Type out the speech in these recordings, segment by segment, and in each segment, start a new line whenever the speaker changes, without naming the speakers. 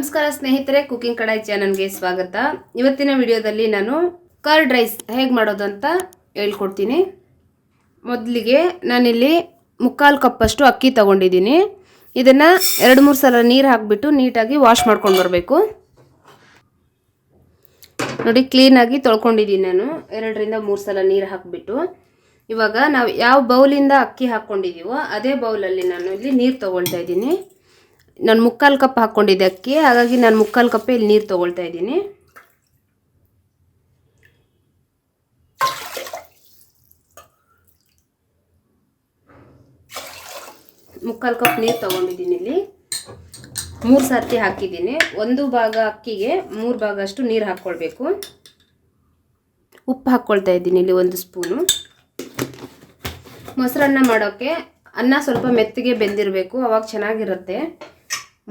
ನಮಸ್ಕಾರ ಸ್ನೇಹಿತರೆ, ಕುಕಿಂಗ್ ಕಡಾಯಿ ಚಾನಲ್ಗೆ ಸ್ವಾಗತ. ಇವತ್ತಿನ ವಿಡಿಯೋದಲ್ಲಿ ನಾನು ಕರ್ಡ್ ರೈಸ್ ಹೇಗೆ ಮಾಡೋದು ಅಂತ ಹೇಳ್ಕೊಡ್ತೀನಿ. ಮೊದಲಿಗೆ ನಾನಿಲ್ಲಿ 3/4 ಕಪ್ಪಷ್ಟು ಅಕ್ಕಿ ತಗೊಂಡಿದ್ದೀನಿ. ಇದನ್ನು 2-3 ಸಲ ನೀರು ಹಾಕಿಬಿಟ್ಟು ನೀಟಾಗಿ ವಾಶ್ ಮಾಡ್ಕೊಂಡು ಬರಬೇಕು. ನೋಡಿ, ಕ್ಲೀನಾಗಿ ತೊಳ್ಕೊಂಡಿದ್ದೀನಿ ನಾನು 2-3 ಸಲ ನೀರು ಹಾಕಿಬಿಟ್ಟು. ಇವಾಗ ನಾವು ಯಾವ ಬೌಲಿಂದ ಅಕ್ಕಿ ಹಾಕ್ಕೊಂಡಿದ್ದೀವೋ ಅದೇ ಬೌಲಲ್ಲಿ ನಾನು ಇಲ್ಲಿ ನೀರು ತೊಗೊಳ್ತಾ ಇದ್ದೀನಿ. ನಾನು 3/4 ಕಪ್ ಹಾಕ್ಕೊಂಡಿದ್ದೆ ಅಕ್ಕಿ, ಹಾಗಾಗಿ ನಾನು 3/4 ಕಪ್ಪೇ ಇಲ್ಲಿ ನೀರು ತೊಗೊಳ್ತಾ ಇದ್ದೀನಿ. ಮುಕ್ಕಾಲು ಕಪ್ ನೀರು ತೊಗೊಂಡಿದ್ದೀನಿ. ಇಲ್ಲಿ 3 ಸರ್ತಿ ಹಾಕಿದ್ದೀನಿ. 1 ಭಾಗ ಅಕ್ಕಿಗೆ 3 ಭಾಗ ಅಷ್ಟು ನೀರು ಹಾಕ್ಕೊಳ್ಬೇಕು. ಉಪ್ಪು ಹಾಕ್ಕೊಳ್ತಾ ಇದ್ದೀನಿ ಇಲ್ಲಿ 1 ಸ್ಪೂನು. ಮೊಸರನ್ನ ಮಾಡೋಕ್ಕೆ ಅನ್ನ ಸ್ವಲ್ಪ ಮೆತ್ತಗೆ ಬೆಂದಿರಬೇಕು, ಅವಾಗ ಚೆನ್ನಾಗಿರುತ್ತೆ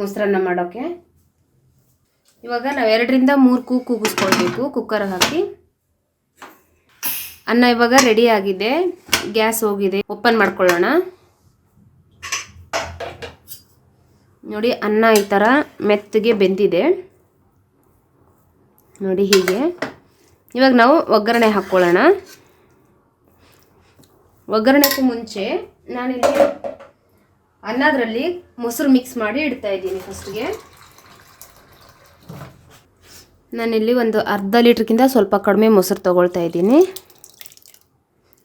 ಮೊಸರನ್ನ ಮಾಡೋಕ್ಕೆ. ಇವಾಗ ನಾವು 2-3 ಕೂಗಿಸ್ಕೊಳ್ಬೇಕು ಕುಕ್ಕರ್ ಹಾಕಿ. ಅನ್ನ ಇವಾಗ ರೆಡಿ ಆಗಿದೆ, ಗ್ಯಾಸ್ ಹೋಗಿದೆ. ಓಪನ್ ಮಾಡ್ಕೊಳ್ಳೋಣ. ನೋಡಿ, ಅನ್ನ ಈ ಥರ ಮೆತ್ತಗೆ ಬೆಂದಿದೆ ನೋಡಿ, ಹೀಗೆ. ಇವಾಗ ನಾವು ಒಗ್ಗರಣೆ ಹಾಕ್ಕೊಳ್ಳೋಣ. ಒಗ್ಗರಣೆಗೂ ಮುಂಚೆ ನಾನಿಲ್ಲಿ ಅನ್ನದ್ರಲ್ಲಿ ಮೊಸರು ಮಿಕ್ಸ್ ಮಾಡಿ ಇಡ್ತಾ ಇದ್ದೀನಿ. ಫಸ್ಟ್ಗೆ ನಾನಿಲ್ಲಿ ಒಂದು ಅರ್ಧ ಲೀಟ್ರ್ಗಿಂತ ಸ್ವಲ್ಪ ಕಡಿಮೆ ಮೊಸರು ತೊಗೊಳ್ತಾ ಇದ್ದೀನಿ.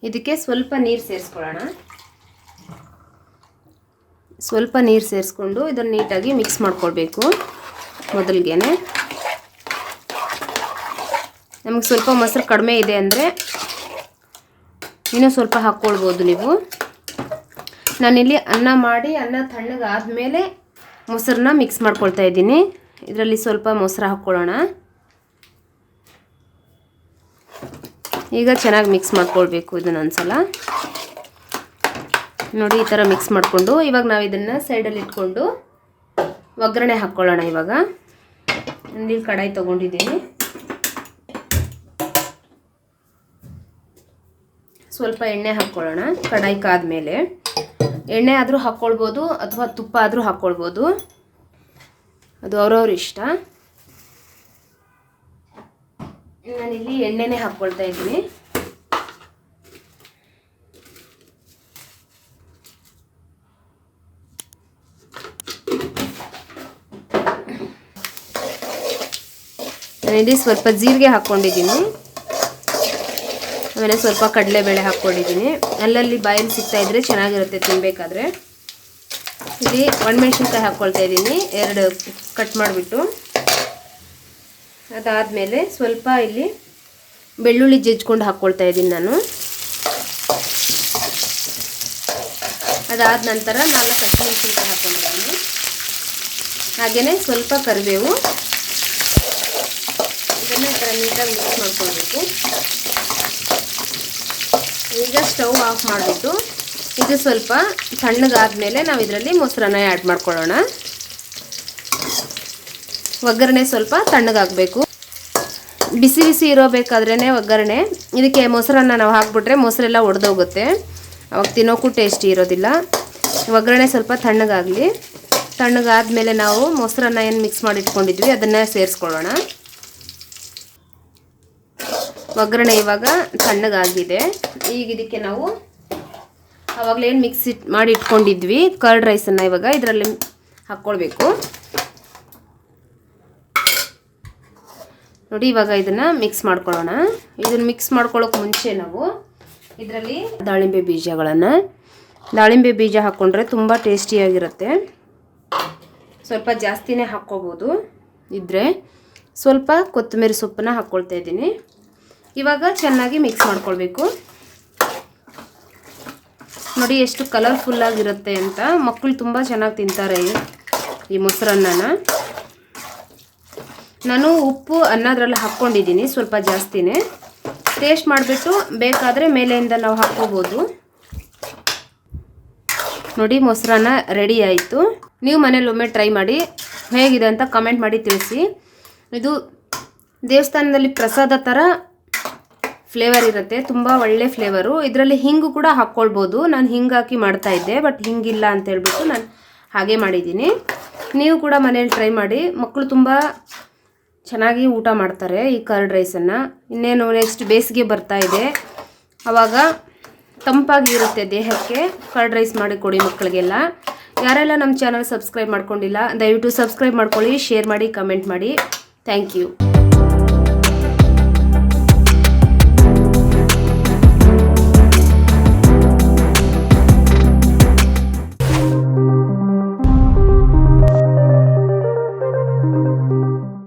ಇದಕ್ಕೆ ಸ್ವಲ್ಪ ನೀರು ಸೇರಿಸ್ಕೊಳ್ಳೋಣ. ಸ್ವಲ್ಪ ನೀರು ಸೇರಿಸ್ಕೊಂಡು ಇದನ್ನು ನೀಟಾಗಿ ಮಿಕ್ಸ್ ಮಾಡ್ಕೊಳ್ಬೇಕು. ಮೊದಲಿಗೆ ನಮಗೆ ಸ್ವಲ್ಪ ಮೊಸರು ಕಡಿಮೆ ಇದೆ ಅಂದರೆ ಇನ್ನೂ ಸ್ವಲ್ಪ ಹಾಕ್ಕೊಳ್ಬೋದು ನೀವು. ನಾನಿಲ್ಲಿ ಅನ್ನ ಮಾಡಿ ಅನ್ನ ತಣ್ಣಗಾದ್ಮೇಲೆ ಮೊಸರನ್ನ ಮಿಕ್ಸ್ ಮಾಡ್ಕೊಳ್ತಾ ಇದ್ದೀನಿ. ಇದರಲ್ಲಿ ಸ್ವಲ್ಪ ಮೊಸರು ಹಾಕ್ಕೊಳ್ಳೋಣ. ಈಗ ಚೆನ್ನಾಗಿ ಮಿಕ್ಸ್ ಮಾಡ್ಕೊಳ್ಬೇಕು ಇದನ್ನು ಒಂದ್ಸಲ. ನೋಡಿ, ಈ ಥರ ಮಿಕ್ಸ್ ಮಾಡಿಕೊಂಡು ಇವಾಗ ನಾವು ಇದನ್ನು ಸೈಡಲ್ಲಿ ಇಟ್ಕೊಂಡು ಒಗ್ಗರಣೆ ಹಾಕ್ಕೊಳ್ಳೋಣ. ಇವಾಗ ಇಲ್ಲಿ ಕಡಾಯಿ ತೊಗೊಂಡಿದ್ದೀನಿ. ಸ್ವಲ್ಪ ಎಣ್ಣೆ ಹಾಕ್ಕೊಳ್ಳೋಣ. ಕಡಾಯಿ ಕಾದ್ಮೇಲೆ ಎಣ್ಣೆ ಆದರೂ ಹಾಕ್ಕೊಳ್ಬೋದು ಅಥವಾ ತುಪ್ಪ ಆದರೂ ಹಾಕ್ಕೊಳ್ಬೋದು, ಅದು ಅವ್ರವ್ರ ಇಷ್ಟ. ನಾನಿಲ್ಲಿ ಎಣ್ಣೆನೇ ಹಾಕ್ಕೊಳ್ತಾ ಇದ್ದೀನಿ. ನಾನಿಲ್ಲಿ ಸ್ವಲ್ಪ ಜೀರಿಗೆ ಹಾಕ್ಕೊಂಡಿದ್ದೀನಿ. ಆಮೇಲೆ ಸ್ವಲ್ಪ ಕಡಲೆಬೇಳೆ ಹಾಕ್ಕೊಂಡಿದ್ದೀನಿ. ಅಲ್ಲಲ್ಲಿ ಬಾಯಲ್ಲಿ ಸಿಗ್ತಾ ಇದ್ರೆ ಚೆನ್ನಾಗಿರುತ್ತೆ ತಿನ್ನಬೇಕಾದ್ರೆ. ಇಲ್ಲಿ ಒಣಮೆಣಸಿನ್ಕಾಯಿ ಹಾಕ್ಕೊಳ್ತಾ ಇದ್ದೀನಿ, 2 ಕಟ್ ಮಾಡಿಬಿಟ್ಟು. ಅದಾದಮೇಲೆ ಸ್ವಲ್ಪ ಇಲ್ಲಿ ಬೆಳ್ಳುಳ್ಳಿ ಜಜ್ಕೊಂಡು ಹಾಕ್ಕೊಳ್ತಾ ಇದ್ದೀನಿ ನಾನು. ಅದಾದ ನಂತರ 4 ಹಸಿಮೆಣಸಿನ್ಕಾಯಿ ಹಾಕ್ಕೊಂಡಿದ್ದೀನಿ. ಹಾಗೆಯೇ ಸ್ವಲ್ಪ ಕರಿಬೇವು. ಇದನ್ನು ಈ ಥರ ನೀಟಾಗಿ ಮಿಕ್ಸ್ ಮಾಡ್ಕೊಳ್ಬೇಕು. ಈಗ ಸ್ಟವ್ ಆಫ್ ಮಾಡಿಬಿಟ್ಟು ಇದು ಸ್ವಲ್ಪ ತಣ್ಣಗಾದ್ಮೇಲೆ ನಾವು ಇದರಲ್ಲಿ ಮೊಸರನ್ನ ಆ್ಯಡ್ ಮಾಡ್ಕೊಳ್ಳೋಣ. ಒಗ್ಗರಣೆ ಸ್ವಲ್ಪ ತಣ್ಣಗಾಗಬೇಕು. ಬಿಸಿ ಬಿಸಿ ಇರೋಬೇಕಾದ್ರೇ ಒಗ್ಗರಣೆ. ಇದಕ್ಕೆ ಮೊಸರನ್ನ ನಾವು ಹಾಕ್ಬಿಟ್ರೆ ಮೊಸರೆಲ್ಲ ಒಡೆದೋಗುತ್ತೆ, ಅವಾಗ ತಿನ್ನೋಕ್ಕೂ ಟೇಸ್ಟಿ ಇರೋದಿಲ್ಲ. ಒಗ್ಗರಣೆ ಸ್ವಲ್ಪ ತಣ್ಣಗಾಗಲಿ. ತಣ್ಣಗಾದ್ಮೇಲೆ ನಾವು ಮೊಸರನ್ನ ಏನು ಮಿಕ್ಸ್ ಮಾಡಿ ಇಟ್ಕೊಂಡಿದ್ವಿ ಅದನ್ನು ಸೇರಿಸ್ಕೊಳ್ಳೋಣ. ಒಗ್ಗರಣೆ ಇವಾಗ ತಣ್ಣಗಾಗಿದೆ. ಈಗ ಇದಕ್ಕೆ ನಾವು ಆವಾಗಲೇ ಏನು ಮಿಕ್ಸಿ ಮಾಡಿ ಇಟ್ಕೊಂಡಿದ್ವಿ ಕರ್ಡ್ ರೈಸನ್ನು ಇವಾಗ ಇದರಲ್ಲಿ ಹಾಕ್ಕೊಳ್ಬೇಕು. ನೋಡಿ, ಇವಾಗ ಇದನ್ನು ಮಿಕ್ಸ್ ಮಾಡ್ಕೊಳ್ಳೋಣ. ಇದನ್ನು ಮಿಕ್ಸ್ ಮಾಡ್ಕೊಳ್ಳೋಕೆ ಮುಂಚೆ ನಾವು ಇದರಲ್ಲಿ ದಾಳಿಂಬೆ ಬೀಜ ಹಾಕ್ಕೊಂಡ್ರೆ ತುಂಬ ಟೇಸ್ಟಿಯಾಗಿರುತ್ತೆ. ಸ್ವಲ್ಪ ಜಾಸ್ತಿನೇ ಹಾಕ್ಕೋಬೋದು ಇದ್ದರೆ. ಸ್ವಲ್ಪ ಕೊತ್ತಂಬರಿ ಸೊಪ್ಪನ್ನ ಹಾಕ್ಕೊಳ್ತಾ ಇದ್ದೀನಿ. ಇವಾಗ ಚೆನ್ನಾಗಿ ಮಿಕ್ಸ್ ಮಾಡ್ಕೊಳ್ಬೇಕು. ನೋಡಿ ಎಷ್ಟು ಕಲರ್ಫುಲ್ಲಾಗಿರುತ್ತೆ ಅಂತ. ಮಕ್ಕಳು ತುಂಬ ಚೆನ್ನಾಗಿ ತಿಂತಾರೆ ಈ ಮೊಸರನ್ನನ. ನಾನು ಉಪ್ಪು ಅನ್ನದ್ರಲ್ಲಿ ಹಾಕ್ಕೊಂಡಿದ್ದೀನಿ, ಸ್ವಲ್ಪ ಜಾಸ್ತಿನೇ. ಟೇಸ್ಟ್ ಮಾಡಿಬಿಟ್ಟು ಬೇಕಾದರೆ ಮೇಲೆಯಿಂದ ನಾವು ಹಾಕ್ಕೋಬೋದು. ನೋಡಿ, ಮೊಸರನ್ನ ರೆಡಿ ಆಯಿತು. ನೀವು ಮನೇಲಿ ಒಮ್ಮೆ ಟ್ರೈ ಮಾಡಿ, ಹೇಗಿದೆ ಅಂತ ಕಮೆಂಟ್ ಮಾಡಿ ತಿಳಿಸಿ. ಇದು ದೇವಸ್ಥಾನದಲ್ಲಿ ಪ್ರಸಾದ ಥರ ಫ್ಲೇವರ್ ಇರುತ್ತೆ, ತುಂಬ ಒಳ್ಳೆ ಫ್ಲೇವರು. ಇದರಲ್ಲಿ ಹಿಂಗು ಕೂಡ ಹಾಕ್ಕೊಳ್ಬೋದು. ನಾನು ಹಿಂಗೆ ಹಾಕಿ ಮಾಡ್ತಾಯಿದ್ದೆ, ಬಟ್ ಹಿಂಗಿಲ್ಲ ಅಂತ ಹೇಳ್ಬಿಟ್ಟು ನಾನು ಹಾಗೆ ಮಾಡಿದ್ದೀನಿ. ನೀವು ಕೂಡ ಮನೇಲಿ ಟ್ರೈ ಮಾಡಿ. ಮಕ್ಕಳು ತುಂಬ ಚೆನ್ನಾಗಿ ಊಟ ಮಾಡ್ತಾರೆ ಈ ಕರ್ಡ್ ರೈಸನ್ನು. ಇನ್ನೇನು ನೆಕ್ಸ್ಟ್ ಬೇಸಿಗೆ ಬರ್ತಾ ಇದೆ, ಆವಾಗ ತಂಪಾಗಿ ಇರುತ್ತೆ ದೇಹಕ್ಕೆ. ಕರ್ಡ್ ರೈಸ್ ಮಾಡಿ ಕೊಡಿ ಮಕ್ಕಳಿಗೆಲ್ಲ. ಯಾರೆಲ್ಲ ನಮ್ಮ ಚಾನಲ್ ಸಬ್ಸ್ಕ್ರೈಬ್ ಮಾಡ್ಕೊಂಡಿಲ್ಲ ದಯವಿಟ್ಟು ಸಬ್ಸ್ಕ್ರೈಬ್ ಮಾಡ್ಕೊಳ್ಳಿ, ಶೇರ್ ಮಾಡಿ, ಕಮೆಂಟ್ ಮಾಡಿ. Thank you.